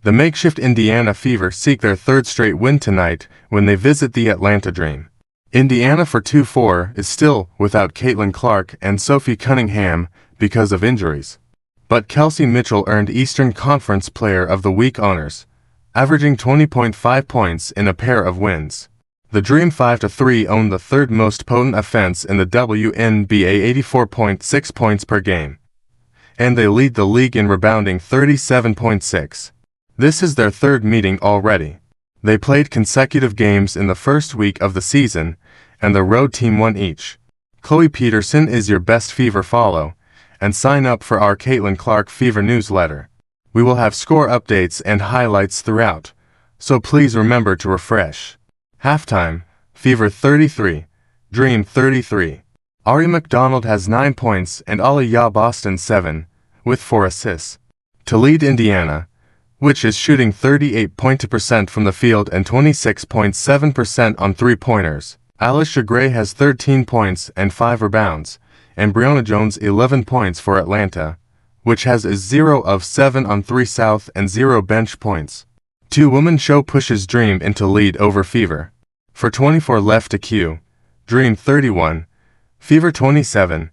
The makeshift Indiana Fever seek their third straight win tonight when they visit the Atlanta Dream. Indiana for 2-4 is still without Caitlin Clark and Sophie Cunningham because of injuries. But Kelsey Mitchell earned Eastern Conference Player of the Week honors, averaging 20.5 points in a pair of wins. The Dream 5-3 own the third most potent offense in the WNBA, 84.6 points per game. And they lead the league in rebounding, 37.6. This is their third meeting already. They played consecutive games in the first week of the season, and the road team won each. Chloe Peterson is your best Fever follow, and sign up for our Caitlin Clark Fever newsletter. We will have score updates and highlights throughout, so please remember to refresh. Halftime, Fever 33, Dream 33. Ari McDonald has 9 points and Aliyah Boston 7, with 4 assists. To lead Indiana, which is shooting 38.2% from the field and 26.7% on three-pointers, Alicia Gray has 13 points and 5 rebounds, and Brionna Jones 11 points for Atlanta, which has a 0 of 7 on 3 South and 0 bench points. Two-woman show pushes Dream into lead over Fever. For 24 left to Q, Dream 31, Fever 27,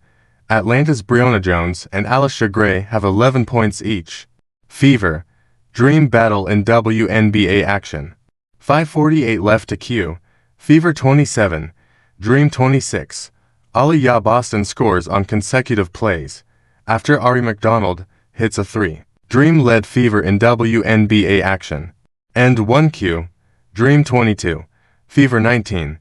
Atlanta's Brionna Jones and Alicia Gray have 11 points each. Fever, Dream battle in WNBA action. 5:48 left to Q, Fever 27, Dream 26. Aliyah Boston scores on consecutive plays, after Ari McDonald hits a 3. Dream led Fever in WNBA action. And 1Q, Dream 22, Fever 19.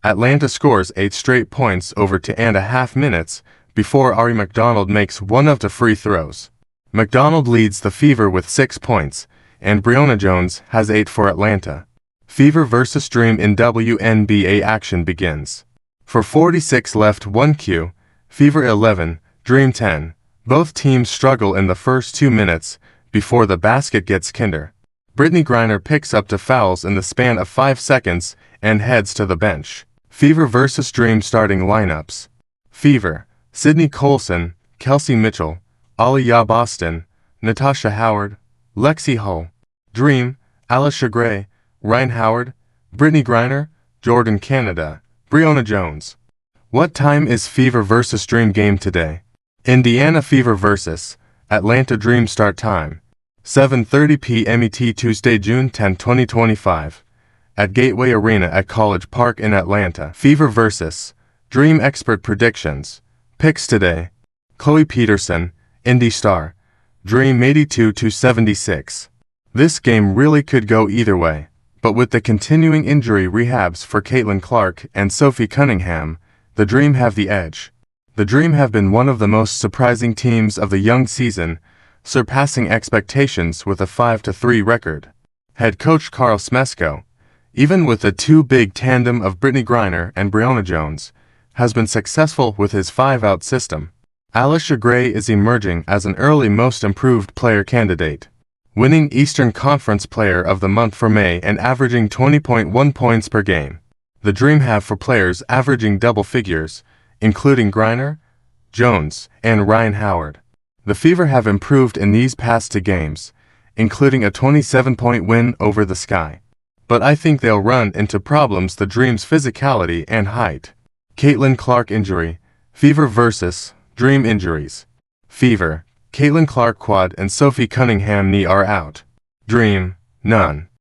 Atlanta scores 8 straight points over 2.5 minutes before Ari McDonald makes one of the free throws. McDonald leads the Fever with 6 points, and Brionna Jones has 8 for Atlanta. Fever vs. Dream in WNBA action begins. For 46 left 1Q, Fever 11, Dream 10. Both teams struggle in the first 2 minutes before the basket gets kinder. Brittany Griner picks up 2 fouls in the span of 5 seconds and heads to the bench. Fever vs. Dream starting lineups. Fever, Sydney Colson, Kelsey Mitchell, Aliyah Boston, Natasha Howard, Lexi Hull. Dream, Alicia Gray, Ryan Howard, Brittany Griner, Jordan Canada, Brionna Jones. What time is Fever vs. Dream game today? Indiana Fever vs. Atlanta Dream start time. 7:30 p.m. ET Tuesday, June 10, 2025. At Gateway Arena at College Park in Atlanta. Fever vs. Dream expert predictions. Picks today. Chloe Peterson, Indy Star. Dream 82-76. This game really could go either way, but with the continuing injury rehabs for Caitlin Clark and Sophie Cunningham, the Dream have the edge. The Dream have been one of the most surprising teams of the young season, surpassing expectations with a 5-3 record. Head coach Carl Smesko, even with the too-big tandem of Brittany Griner and Brionna Jones, has been successful with his 5-out system. Alicia Gray is emerging as an early Most Improved Player candidate, winning Eastern Conference Player of the Month for May and averaging 20.1 points per game. The Dream have 4 players averaging double figures, including Griner, Jones, and Ryan Howard. The Fever have improved in these past 2 games, including a 27-point win over the Sky. But I think they'll run into problems: the Dream's physicality and height. Caitlin Clark injury, Fever vs. Dream injuries. Fever, Caitlin Clark quad and Sophie Cunningham knee are out. Dream, none.